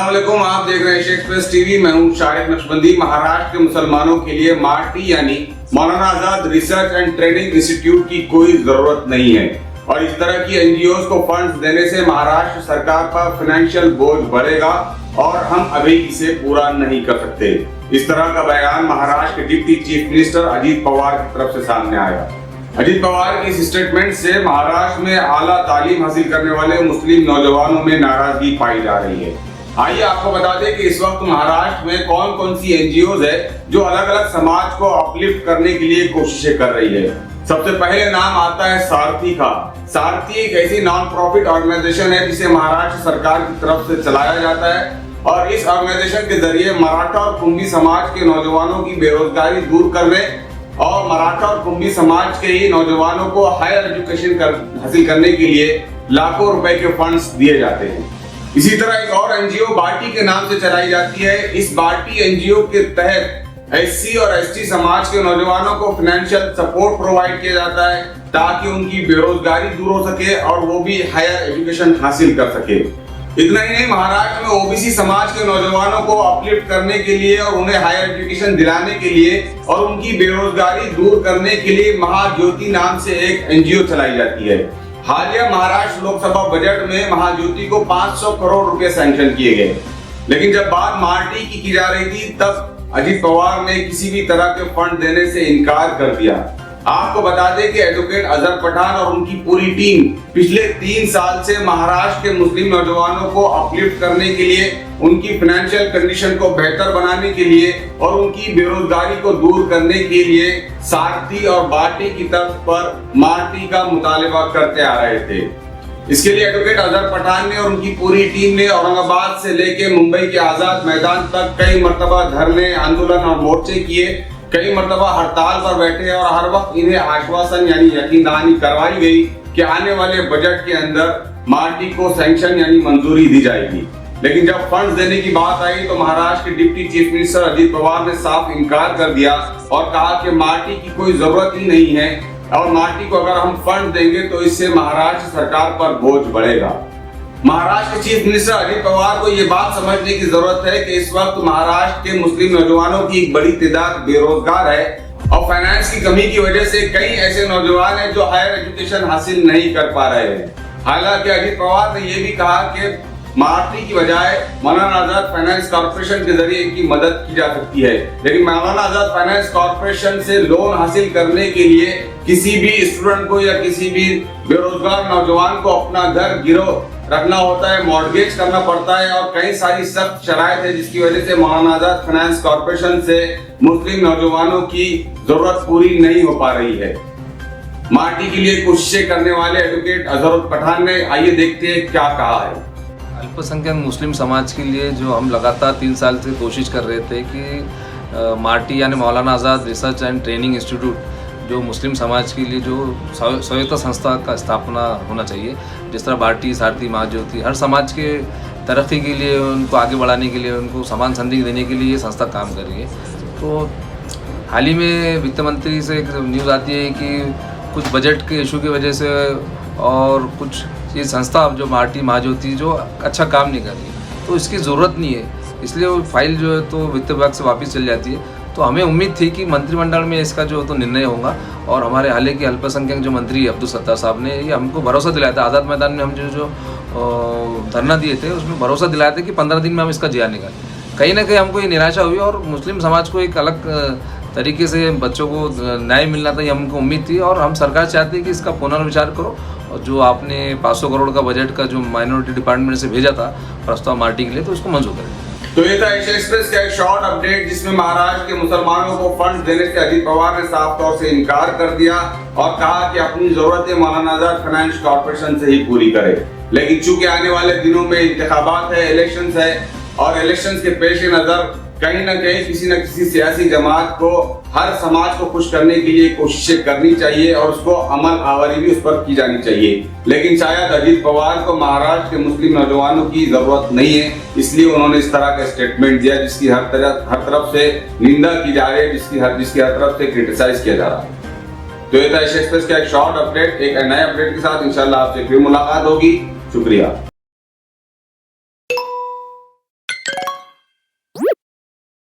अस्सलाम वालेकुम, आप देख रहे हैं एशिया एक्सप्रेस टीवी। मैं हूं शाहिद नक्शबंदी। महाराष्ट्र के मुसलमानों के लिए मार्टी यानी Maulana Azad research and training institute की कोई जरूरत नहीं है और इस तरह की एनजीओ को फंड्स देने से महाराष्ट्र सरकार पर फाइनेंशियल बोझ बढ़ेगा और हम अभी इसे पूरा नहीं कर सकते। इस तरह का बयान महाराष्ट्र के deputy chief minister Ajit Pawar की तरफ से सामने आया। अजीत पवार की इस स्टेटमेंट से महाराष्ट्र में आला तालीम हासिल करने वाले मुस्लिम नौजवानों में नाराजगी पाई जा रही है। आइए आपको बता दें कि इस वक्त महाराष्ट्र में कौन कौन सी एनजीओज है जो अलग अलग समाज को अपलिफ्ट करने के लिए कोशिशें कर रही है। सबसे पहले नाम आता है सारथी का। सारथी एक ऐसी नॉन प्रॉफिट ऑर्गेनाइजेशन है जिसे महाराष्ट्र सरकार की तरफ से चलाया जाता है और इस ऑर्गेनाइजेशन के जरिए मराठा और कुंभी समाज के नौजवानों की बेरोजगारी दूर करने और मराठा और कुंभी समाज के ही नौजवानों को हायर एजुकेशन हासिल करने के लिए लाखों रुपए के फंड्स दिए जाते हैं। इसी तरह एक और एनजीओ बार्टी के नाम से चलाई जाती है। इस बार्टी एनजीओ के तहत एससी और एसटी समाज के नौजवानों को फाइनेंशियल सपोर्ट प्रोवाइड किया जाता है ताकि उनकी बेरोजगारी दूर हो सके और वो भी हायर एजुकेशन हासिल कर सके। इतना ही नहीं, महाराष्ट्र में ओबीसी समाज के नौजवानों को अपलिफ्ट करने के लिए और उन्हें हायर एजुकेशन दिलाने के लिए और उनकी बेरोजगारी दूर करने के लिए महाज्योति नाम से एक एनजीओ चलाई जाती है। हालिया महाराष्ट्र लोकसभा बजट में महाज्योति को 500 करोड़ रुपए सैंक्शन किए गए, लेकिन जब बात मार्टी की जा रही थी तब अजीत पवार ने किसी भी तरह के फंड देने से इनकार कर दिया। आपको बता दें कि एडवोकेट अजहर पठान और उनकी पूरी टीम पिछले 3 साल से महाराष्ट्र के मुस्लिम नौजवानों को अपलिफ्ट करने के लिए, उनकी फाइनेंशियल कंडीशन को बेहतर बनाने के लिए और उनकी बेरोजगारी को दूर करने के लिए सारथी और बार्टी की तर्ज पर मार्टी का मुतालबा करते आ रहे थे। इसके लिए एडवोकेट अजहर पठान ने और उनकी पूरी टीम ने औरंगाबाद से लेकर मुंबई के आजाद मैदान तक कई मरतबा धरने, आंदोलन और मोर्चे किए, कई मरतबा हड़ताल पर बैठे और हर वक्त इन्हें आश्वासन यानी यकीन दहानी करवाई गई कि आने वाले बजट के अंदर मार्टी को सैंक्शन यानी मंजूरी दी जाएगी। लेकिन जब फंड्स देने की बात आई तो महाराष्ट्र के deputy chief minister Ajit Pawar ने साफ इनकार कर दिया और कहा कि मार्टी की कोई जरूरत ही नहीं है और मार्टी को अगर हम फंड देंगे तो इससे महाराष्ट्र सरकार पर बोझ बढ़ेगा। महाराष्ट्र के चीफ मिनिस्टर अजीत पवार को ये बात समझने की जरूरत है कि इस वक्त महाराष्ट्र के मुस्लिम नौजवानों की एक बड़ी तादाद बेरोजगार है और फाइनेंस की कमी की वजह से कई ऐसे नौजवान हैं जो हायर एजुकेशन हासिल नहीं कर पा रहे हैं। हालांकि अजीत पवार ने यह भी कहा कि मार्टी की बजाय मौलाना आजाद फाइनेंस कॉर्पोरेशन के जरिए इनकी मदद की जा सकती है, लेकिन मौलाना आजाद फाइनेंस कॉर्पोरेशन से लोन हासिल करने के लिए किसी भी स्टूडेंट को या किसी भी बेरोजगार नौजवान को अपना घर गिरव रखना होता है, मॉर्गेज करना पड़ता है और कई सारी सख्त शराइत है जिसकी वजह से मौलाना आजाद फाइनेंस कॉर्पोरेशन से मुस्लिम नौजवानों की जरूरत पूरी नहीं हो पा रही है। मार्टी के लिए कोशिशें करने वाले एडवोकेट अजहर पठान ने, आइए देखते हैं क्या कहा है। अल्पसंख्यक मुस्लिम समाज के लिए जो हम लगातार 3 साल से कोशिश कर रहे थे कि मार्टी यानी मौलाना आज़ाद रिसर्च एंड ट्रेनिंग इंस्टीट्यूट जो मुस्लिम समाज के लिए जो स्वायत्त संस्था का स्थापना होना चाहिए, जिस तरह बार्टी, सारथी, महाज्योति हर समाज के तरक्की के लिए, उनको आगे बढ़ाने के लिए, उनको समान संधि देने के लिए ये संस्था काम कर रही है। तो हाल ही में वित्त मंत्री से एक न्यूज़ आती है कि कुछ बजट के इशू की वजह से और कुछ ये संस्था जो मार्टी, महाज्योति जो अच्छा काम नहीं कर रही, तो इसकी ज़रूरत नहीं है, इसलिए वो फाइल जो है तो वित्त विभाग से वापस चली जाती है। तो हमें उम्मीद थी कि मंत्रिमंडल में इसका जो तो निर्णय होगा और हमारे हाल के अल्पसंख्यक जो मंत्री अब्दुल सत्तार साहब ने ये हमको भरोसा दिलाया था। आज़ाद मैदान में हम जो धरना दिए थे उसमें भरोसा दिलाया था कि 15 दिन में हम इसका जिया निकालें। कहीं ना कहीं हमको ये निराशा हुई और मुस्लिम समाज को एक अलग तरीके से बच्चों को न्याय मिलना था, ये हमको उम्मीद थी और हम सरकार चाहती है कि इसका पुनर्विचार करो और जो आपने 500 करोड़ का बजट का जो माइनॉरिटी डिपार्टमेंट से भेजा था प्रस्ताव मार्टी के लिए, तो उसको मंजूर करें। तो ये था एशिया एक्सप्रेस का एक शॉर्ट अपडेट जिसमें महाराष्ट्र के मुसलमानों को फंड देने से अजीत पवार ने साफ तौर से इनकार कर दिया और कहा कि अपनी जरूरतें मौलाना आजाद फाइनेंस कॉर्पोरेशन से ही पूरी करे। लेकिन चूंकि आने वाले दिनों में इंतखाबात है, इलेक्शंस है और इलेक्शंस के पेश नजर कहीं ना कहीं किसी न किसी सियासी जमात को हर समाज को खुश करने के लिए कोशिशें करनी चाहिए और उसको अमल आवरी भी उस पर की जानी चाहिए। लेकिन शायद अजीत पवार को महाराष्ट्र के मुस्लिम नौजवानों की जरूरत नहीं है, इसलिए उन्होंने इस तरह का स्टेटमेंट दिया जिसकी हर तरफ से निंदा की जा रही है, जिसकी हर तरफ से क्रिटिसाइज किया जा रहा है। तो ये था एशिया एक्सप्रेस का एक शॉर्ट अपडेट। एक नए अपडेट के साथ इंशाल्लाह आपसे फिर मुलाकात होगी। शुक्रिया।